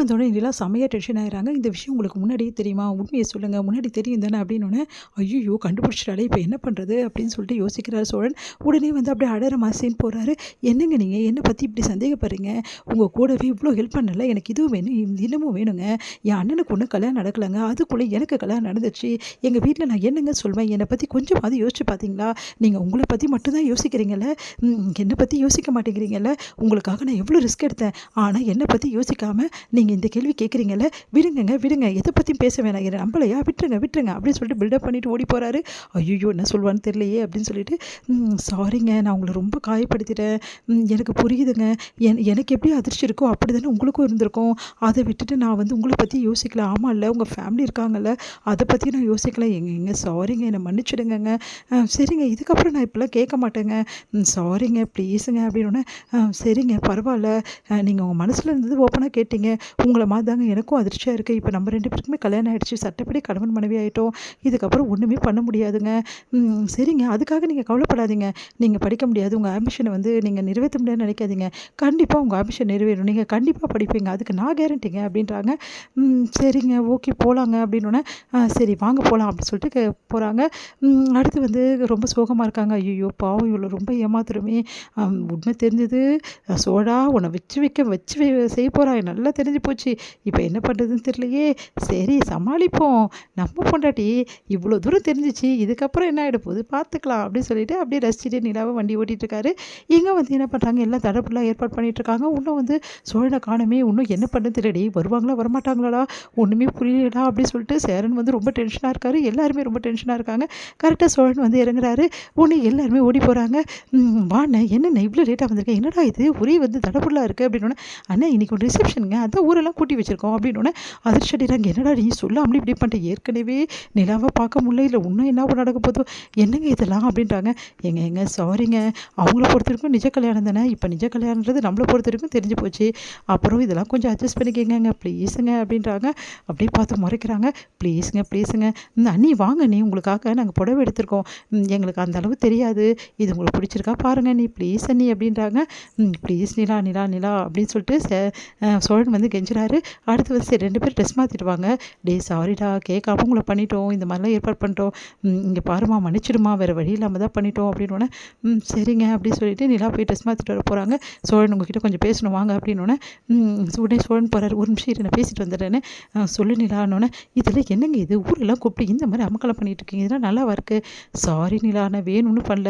வந்தோடனே நிலா செமையாக டென்ஷன் ஆயிடுறாங்க. இந்த விஷயம் உங்களுக்கு முன்னாடியே தெரியுமா? உண்மையை சொல்லுங்கள், முன்னாடி தெரியும் தானே அப்படின்னோடனே, ஐயோ கண்டுபிடிச்சிட்டாலே இப்போ என்ன பண்ணுறது அப்படின்னு சொல்லிட்டு யோசிக்கிறார் சோழன். உடனே வந்து அப்படியே அடற மாசேன்னு போகிறாரு. என்னங்க நீங்கள் என்னை பற்றி இப்படி சந்தேகப்படுறீங்க? உங்கள் கூடவே இவ்வளோ ஹெல்ப் பண்ணல, எனக்கு இதுவும் வேணும் இன்னமும் வேணுங்க. என் அண்ணனுக்கு ஒன்றும் கல்யாணம் நடக்கலைங்க, அதுக்குள்ளே எனக்கு கல்யாணம் நடந்துச்சு. எங்கள் வீட்டில் நான் என்னங்க சொல்வேன்? என்னை பற்றி கொஞ்சமாவது யோசிச்சு பார்த்தீங்களா? நீங்கள் உங்களை பற்றி மட்டும்தான் யோசிக்கிறீங்கல்ல, என்னை பற்றி யோசிக்க மாட்டேங்கிறீங்கல்ல. உங்களுக்காக நான் எவ்வளோ ரிஸ்க் எடுத்தேன், ஆனால் என்னை பற்றி யோசிக்காமல் நீங்கள் இந்த கேள்வி கேட்குறீங்கல்ல. விடுங்க விடுங்க, எதை பற்றியும் பேச வேணாம், என்னை நம்பலையா, விட்டுருங்க அப்படின்னு சொல்லிட்டு பில்டப் பண்ணிவிட்டு ஓடி போகிறாரு. ஐயோ என்ன சொல்லுவான்னு தெரியலையே அப்படின்னு சொல்லிட்டு, சாரிங்க நான் உங்களை ரொம்ப காயப்படுத்திட்டேன், எனக்கு புரியுதுங்க. எனக்கு எப்படி அதிர்ச்சி இருக்கோ அப்படி தானே உங்களுக்கும் இருந்திருக்கும். அதை விட்டுட்டு நான் வந்து உங்களை பற்றி யோசிக்கல. ஆமாம் இல்லை, உங்கள் ஃபேமிலி இருக்காங்கல்ல, அதை பற்றி நான் யோசிக்கல. எங்க சாரிங்க, என்னை மன்னிச்சிடுங்க. சரிங்க, இதுக்கப்புறம் நான் இப்போலாம் கேட்க மாட்டேங்க, சாரிங்க ப்ளீஸுங்க அப்படின்னோடனே, சரிங்க பரவாயில்ல, நீங்கள் உங்கள் மனசில் இருந்தது ஓப்பனாக கேட்டீங்க. உங்களை மாதிரி தாங்க எனக்கும் அதிர்ச்சியாக இருக்குது. இப்போ நம்ம 2 பேருக்குமே கல்யாணம் ஆகிடுச்சு, சட்டப்படி கணவன் மனைவி ஆகிட்டோம். இதுக்கப்புறம் ஒன்றுமே பண்ண முடியாதுங்க. சரிங்க, அதுக்காக நீங்கள் கவலைப்படாதீங்க. நீங்கள் படிக்க முடியாது, உங்கள் ஆம்பிஷனை வந்து நீங்கள் நிறைவேற்ற முடியாதுன்னு நினைக்காதீங்க. கண்டிப்பாக உங்கள் ஆம்பிஷன் நிறைவேறும், நீங்கள் கண்டிப்பாக படிப்பீங்க, அதுக்கு நான் கேரண்டிங்க அப்படின்றாங்க. சரிங்க ஓகே போகலாங்க அப்படின்னோடனே, சரி வாங்க போகலாம் அப்படின்னு சொல்லிட்டு போகிறாங்க. அடுத்து வந்து ரொம்ப சோகமாக இருக்காங்க. ஐயோ பாவம் இவ்வளோ ரொம்ப ஏமாத்துறமே, உண்மை தெரிஞ்சது, சோடா உன்னை வச்சு செய்ய போகிறா, நல்லா தெரிஞ்சு போச்சு. இப்போ என்ன பண்ணுறதுன்னு தெரியலையே. சரி சமாளிப்போம், நம்ம பொண்டாட்டி இவ்வளோ தூரம் தெரிஞ்சிச்சு, இதுக்கப்புறம் என்ன ஆகிட போகுது பார்த்துக்கலாம் அப்படின்னு சொல்லிட்டு அப்படியே ரசிச்சுட்டு நிலாவை வண்டி ஓட்டிகிட்டு இருக்காரு. இங்கே வந்து என்ன பண்ணுறாங்க, எல்லாம் தடப்புலாம் ஏற்பாடு பண்ணிகிட்ருக்காங்க. இன்னும் வந்து சோழனை காணுமே, இன்னும் என்ன பண்ணுறது தெரியலடி, வருவாங்களா வரமாட்டாங்களாடா, ஒன்றுமே புரியலடா அப்படின்னு சொல்லிட்டு சேரன் வந்து ரொம்ப டென்ஷனாக இருக்காரு. எல்லாருமே ரொம்ப டென்ஷனாக இருக்காங்க. கரெக்டாக சோழன் வந்து இறங்குறாரு. ஒன்று எல்லாருமே ஓடி போகிறாங்க. வாண்ணே என்னண்ணே இவ்வளோ லேட்டாக வந்திருக்கேன், என்னடா இது ஒரே வந்து தடப்புலாம் இருக்குது அப்படின்னோடனே, அண்ணா இன்றைக்கி ஒரு ரிசப்ஷனுங்க, அதான் ஊரெல்லாம் கூட்டி வச்சுருக்கோம் அப்படின்னோடனே அதிர்ச்சி அடைகிறாங்க. என்னடா நீ சொல்லாமலே இப்படி பண்ணிட்டு, ஏற்கனவே நிலாவை பார்க்க முடியல, இல்லை இன்னும் என்ன நடக்க போதும், என்னங்க இதெல்லாம் அப்படின்றாங்க. எங்க சாரிங்க, அவங்கள பொறுத்த வரைக்கும் நிஜ கல்யாணம் தானே, இப்போ நிஜ கல்யாணன்றது நம்மளை பொறுத்த வரைக்கும் தெரிஞ்சு போச்சு, அப்புறம் இதெல்லாம் கொஞ்சம் அட்ஜஸ்ட் பண்ணிக்கங்க ப்ளீஸுங்க அப்படின்றாங்க. அப்படியே பார்த்து முறைக்கிறாங்க. ப்ளீஸுங்க அண்ணி வாங்க, நீ உங்களுக்காக நாங்கள் புடவை எடுத்திருக்கோம், எங்களுக்கு அந்த அளவு தெரியாது, இது உங்களுக்கு பிடிச்சிருக்கா பாருங்கள் நீ ப்ளீஸ் அண்ணி அப்படின்றாங்க. ப்ளீஸ் நிலா அப்படின்னு சொல்லிட்டு சோழன் வந்து கெஞ்சுறாரு. அடுத்து வந்து சரி 2 பேர் ட்ரெஸ் மாற்றிட்டு வாங்க. டே சாரிடா, கேட்காம உங்களை பண்ணிட்டோம், இந்த மாதிரிலாம் ஏற்பாடு பண்ணிட்டோம், இங்கே பாருமா மன்னிச்சிடுமா, வேறு வழி இல்லாமல் தான் பண்ணிட்டோம் அப்படின்னோடனே, சரிங்க அப்படின்னு சொல்லிட்டு நிலா போய் ட்ரெஸ் மாற்றிட்டு வர போகிறாங்க. சோழன் உங்ககிட்ட கொஞ்சம் பேசணும் வாங்க அப்படின்னோடனே, உடனே சோழன் போகிறாரு. ஒரு நிமிஷம் இரு நான் பேசிட்டு வந்துடுறேன்னு. சொல்லு நிலான்னொன்னே, இதில் என்னங்க இது ஊரெல்லாம் கூப்பிட்டு இந்த மாதிரி அமக்கலம் பண்ணிட்டு இருக்கீங்க, இதெல்லாம் நல்லாவா இருக்குது? சாரி நிலா, நான் வேணும்னு பண்ணல,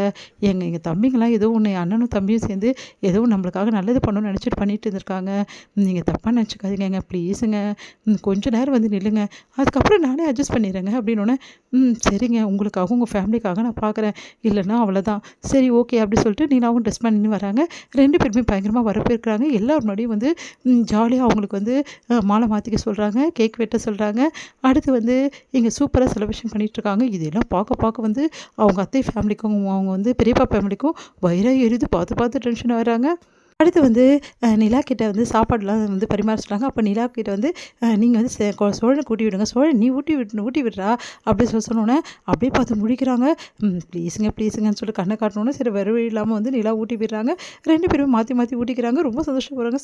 எங்கள் தம்பிங்களாம் ஏதோ ஒன்று, அண்ணனும் தம்பியும் சேர்ந்து ஏதோ நம்மளுக்காக நல்லது பண்ணணும்னு நினச்சிட்டு பண்ணிட்டு இருந்திருக்காங்க, நீங்கள் தப்பாக நினச்சிக்காதீங்க ப்ளீஸுங்க, கொஞ்சம் நேரம் வந்து நில்லுங்க, அதுக்கப்புறம் நானே அட்ஜஸ்ட் பண்ணிடுறேங்க அப்படின்னோடனே, சரிங்க உங்களுக்காக உங்கள் ஃபேமிலிக்காக நான் பார்க்குறேன், இல்லைன்னா அவ்வளோதான், சரி ஓகே அப்படி சொல்லிட்டு நீனாவும் ட்ரெஸ் பண்ணி வராங்க. 2 பேருமே பயங்கரமாக வரப்பேற்கிறாங்க. எல்லாரும் முன்னாடியும் வந்து ஜாலியாக அவங்களுக்கு வந்து மாலை மாற்றிக்க சொல்கிறாங்க, கேக் வெட்ட சொல்கிறாங்க. அடுத்து வந்து இங்கே சூப்பராக செலிப்ரேஷன் பண்ணிகிட்ருக்காங்க. இதெல்லாம் பார்க்க வந்து அவங்க அத்தை ஃபேமிலிக்கும் அவங்க வந்து பெரியப்பா ஃபேமிலிக்கும் வயிறாக எரியுது, பார்த்து டென்ஷன் ஆகிறாங்க. அடுத்து வந்து நிலா கிட்ட வந்து சாப்பாடுலாம் வந்து பரிமாற சொல்கிறாங்க. அப்போ நிலா கிட்ட வந்து நீங்கள் வந்து சோழனை கூட்டி விடுங்க, சோழன் நீ ஊட்டி விடுறா அப்படி சொன்னோன்னே அப்படியே பார்த்து முழிக்கிறாங்க. ப்ளீஸுங்கன்னு சொல்லி கண்ணை காட்டணுன்னு சரி வேறு வழி இல்லாமல் வந்து நிலா ஊட்டி விடுறாங்க. 2 பேரும் மாற்றி ஊட்டிக்கிறாங்க. ரொம்ப சந்தோஷப்படுறாங்க.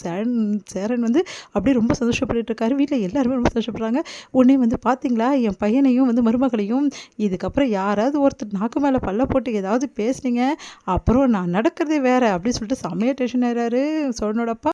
சேரன் வந்து அப்படியே ரொம்ப சந்தோஷப்பட்டு இருக்காரு. வீட்டில் எல்லாருமே ரொம்ப சந்தோஷப்படுறாங்க. உடனே வந்து பார்த்தீங்களா என் பையனையும் வந்து மருமகளையும், இதுக்கப்புறம் யாராவது ஒருத்தர் நாக்கு மேலே பல்ல போட்டு ஏதாவது பேசுனீங்க, அப்புறம் நான் நடக்கிறதே வேறு அப்படின்னு சொல்லிட்டு செம்மையாக டென்ஷன் ஆகிறாரு சோழனோட அப்பா.